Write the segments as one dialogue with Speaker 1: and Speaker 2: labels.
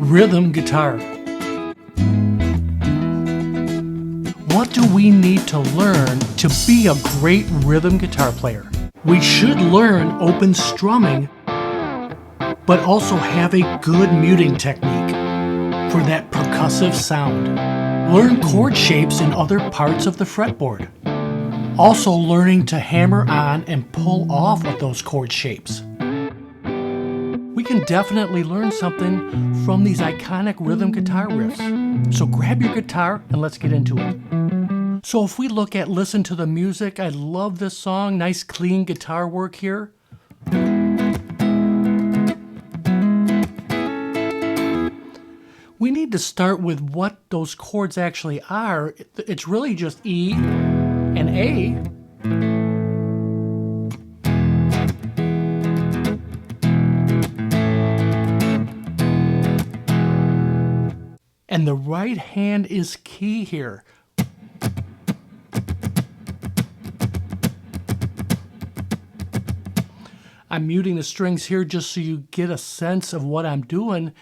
Speaker 1: Rhythm guitar. What do we need to learn to be a great rhythm guitar player? We should learn open strumming, but also have a good muting technique for that percussive sound. Learn chord shapes in other parts of the fretboard. Also learning to hammer on and pull off of those chord shapes. We can definitely learn something from these iconic rhythm guitar riffs. So grab your guitar and let's get into it. So if we look at Listen to the Music, I love this song. Nice clean guitar work here. We need to start with what those chords actually are. It's really just E and A. And the right hand is key here. I'm muting the strings here just so you get a sense of what I'm doing.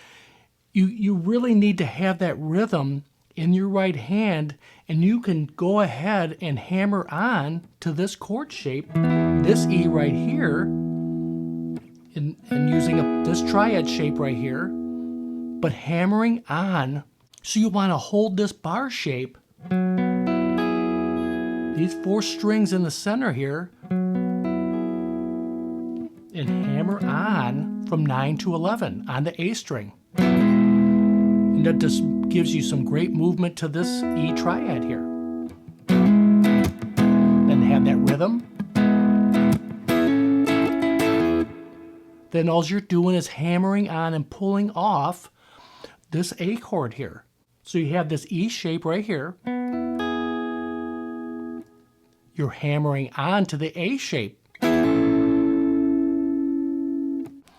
Speaker 1: You really need to have that rhythm in your right hand, and you can go ahead and hammer on to this chord shape, this E right here, and using this triad shape right here, but hammering on. So you want to hold this bar shape, these 4 strings in the center here, and hammer on from 9 to 11 on the A string. And that just gives you some great movement to this E triad here. Then have that rhythm. Then all you're doing is hammering on and pulling off this A chord here. So you have this E shape right here. You're hammering on to the A shape.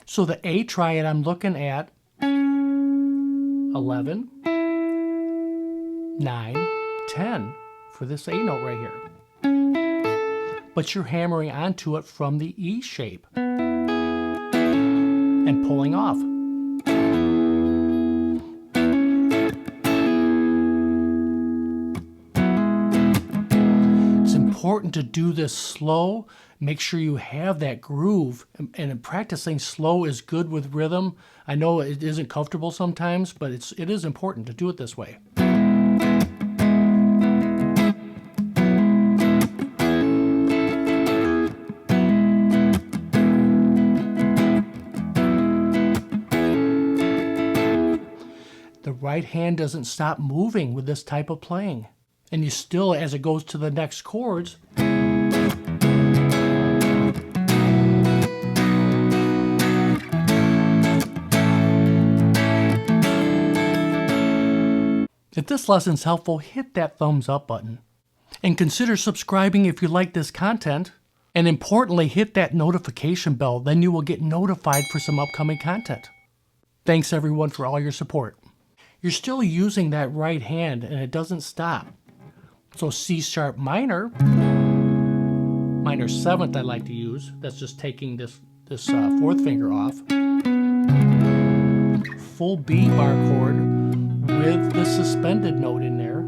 Speaker 1: So the A triad I'm looking at 11, 9, 10 for this A note right here. But you're hammering onto it from the E shape and pulling off. It's important to do this slow. Make sure you have that groove, and practicing slow is good with rhythm. I know it isn't comfortable sometimes, but it is important to do it this way. The right hand doesn't stop moving with this type of playing. And you still, as it goes to the next chords, if this lesson's helpful, hit that thumbs up button. And consider subscribing if you like this content. And importantly, hit that notification bell, then you will get notified for some upcoming content. Thanks everyone for all your support. You're still using that right hand and it doesn't stop. So C sharp minor, minor 7th I like to use. That's just taking this 4th finger off. Full B bar chord with the suspended note in there.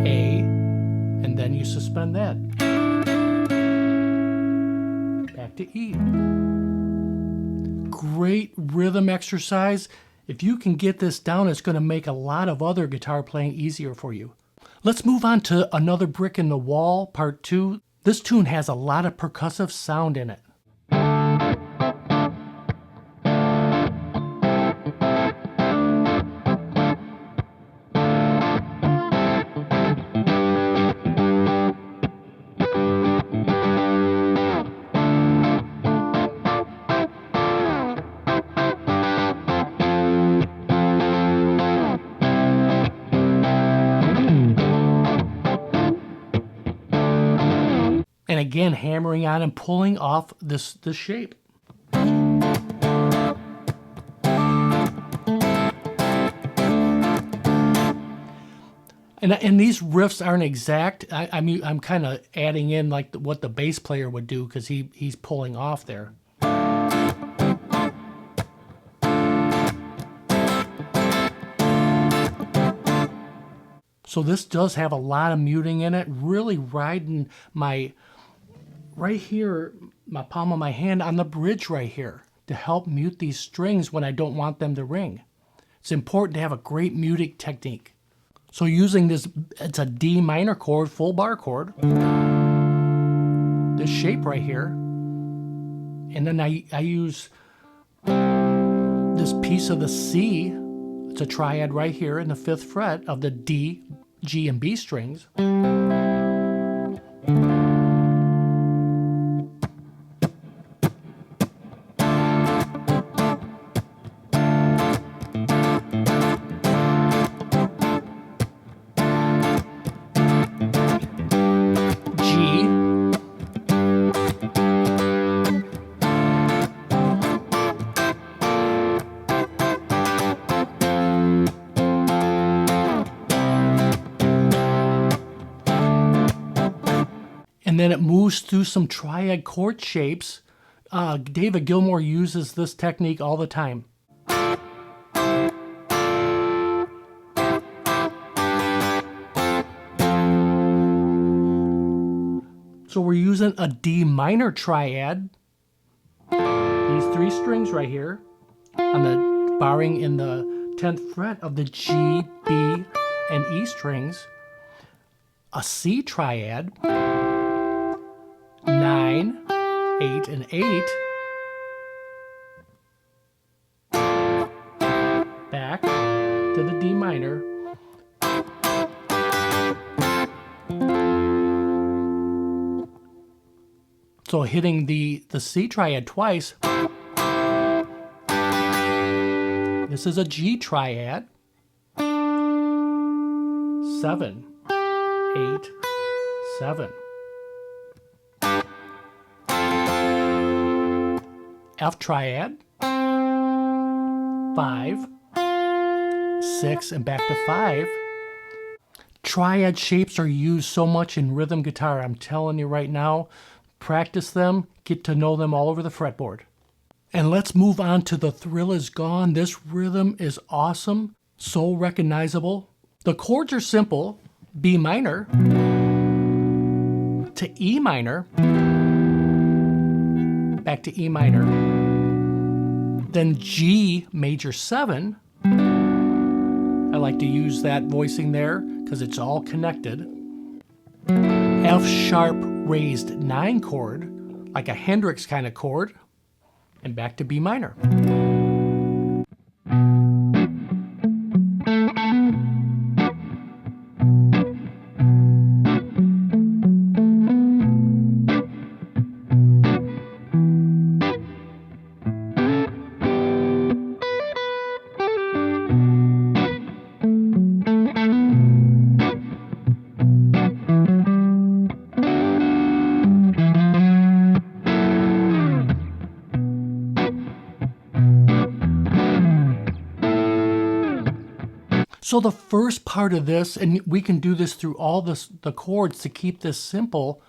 Speaker 1: A, and then you suspend that. Back to E. Great rhythm exercise. If you can get this down, it's going to make a lot of other guitar playing easier for you. Let's move on to Another Brick in the Wall, Part 2. This tune has a lot of percussive sound in it. And again, hammering on and pulling off this shape. And these riffs aren't exact. I mean, I'm kind of adding in like what the bass player would do because he's pulling off there. So this does have a lot of muting in it, really riding my, right here, my palm of my hand on the bridge right here to help mute these strings when I don't want them to ring. It's important to have a great muting technique. So using this, it's a D minor chord, full bar chord, this shape right here, and then I use this piece of the C, it's a triad right here in the 5th fret of the D, G, and B strings. And then it moves through some triad chord shapes. David Gilmour uses this technique all the time. So we're using a D minor triad. These 3 strings right here, on the barring in the 10th fret of the G, B, and E strings. A C triad. 9, 8, and 8. Back to the D minor. So hitting the C triad twice. This is a G triad. 7, 8, 7. F triad, 5, 6, and back to 5. Triad shapes are used so much in rhythm guitar. I'm telling you right now, practice them, get to know them all over the fretboard. And let's move on to The Thrill Is Gone. This rhythm is awesome, so recognizable. The chords are simple: B minor to E minor, back to E minor, then G major 7. I like to use that voicing there because it's all connected. F sharp raised 9 chord, like a Hendrix kind of chord, and back to B minor. So the first part of this, and we can do this through all the chords to keep this simple.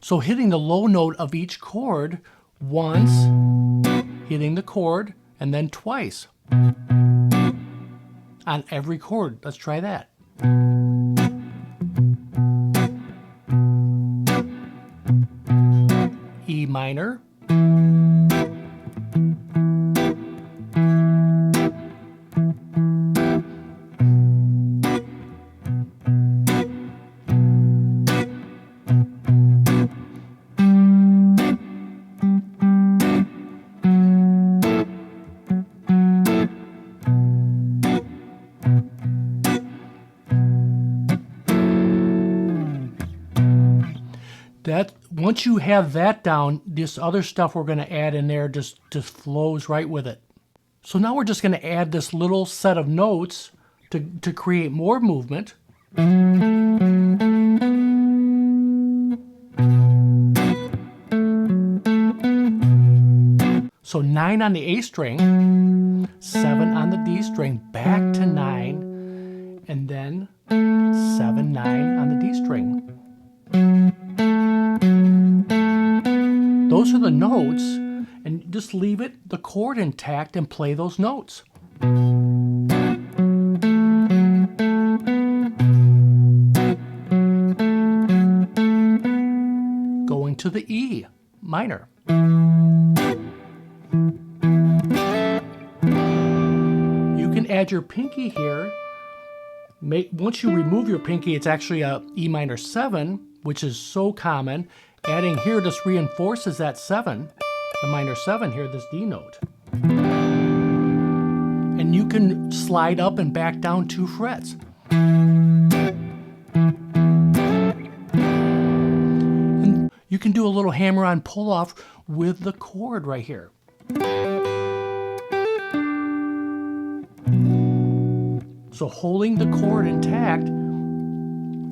Speaker 1: So hitting the low note of each chord once, hitting the chord, and then twice on every chord. Let's try that. E minor. Once you have that down, this other stuff we're going to add in there just flows right with it. So now we're just going to add this little set of notes to create more movement. So 9 on the A string, 7 on the D string, back to 9, and then 7, 9 on the D string. Those are the notes, and just leave the chord intact and play those notes. Going to the E minor. You can add your pinky here. Once you remove your pinky, it's actually a E minor 7, which is so common. Adding here just reinforces that 7, the minor 7 here, this D note. And you can slide up and back down 2 frets. And you can do a little hammer-on pull-off with the chord right here. So holding the chord intact,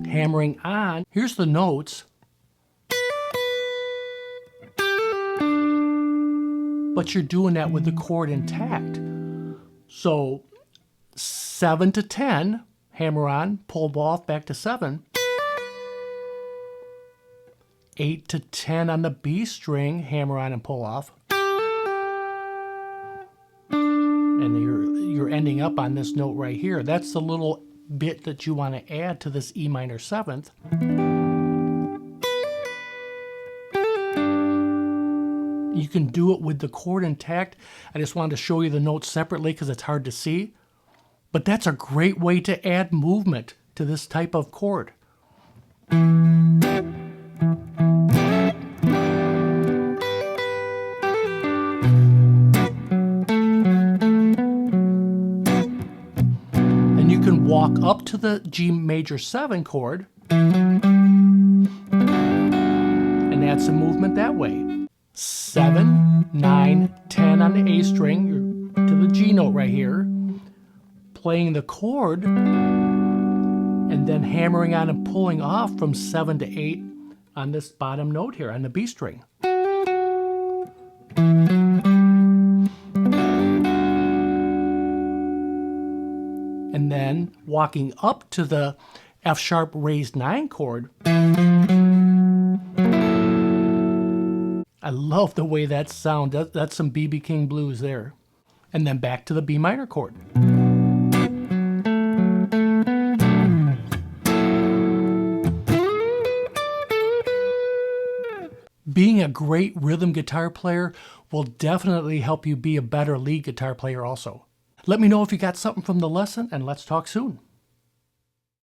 Speaker 1: hammering on, here's the notes. But you're doing that with the chord intact. So 7 to 10, hammer on, pull off, back to 7. 8 to 10 on the B string, hammer on and pull off. And you're ending up on this note right here. That's the little bit that you want to add to this E minor 7th. You can do it with the chord intact. I just wanted to show you the notes separately because it's hard to see. But that's a great way to add movement to this type of chord. And you can walk up to the G major 7 chord and add some movement that way. 7, 9, 10 on the A string to the G note right here, playing the chord, and then hammering on and pulling off from 7 to 8 on this bottom note here on the B string. And then walking up to the F sharp raised 9 chord. I love the way that sounds. That's some B.B. King blues there. And then back to the B minor chord. Being a great rhythm guitar player will definitely help you be a better lead guitar player also. Let me know if you got something from the lesson, and let's talk soon.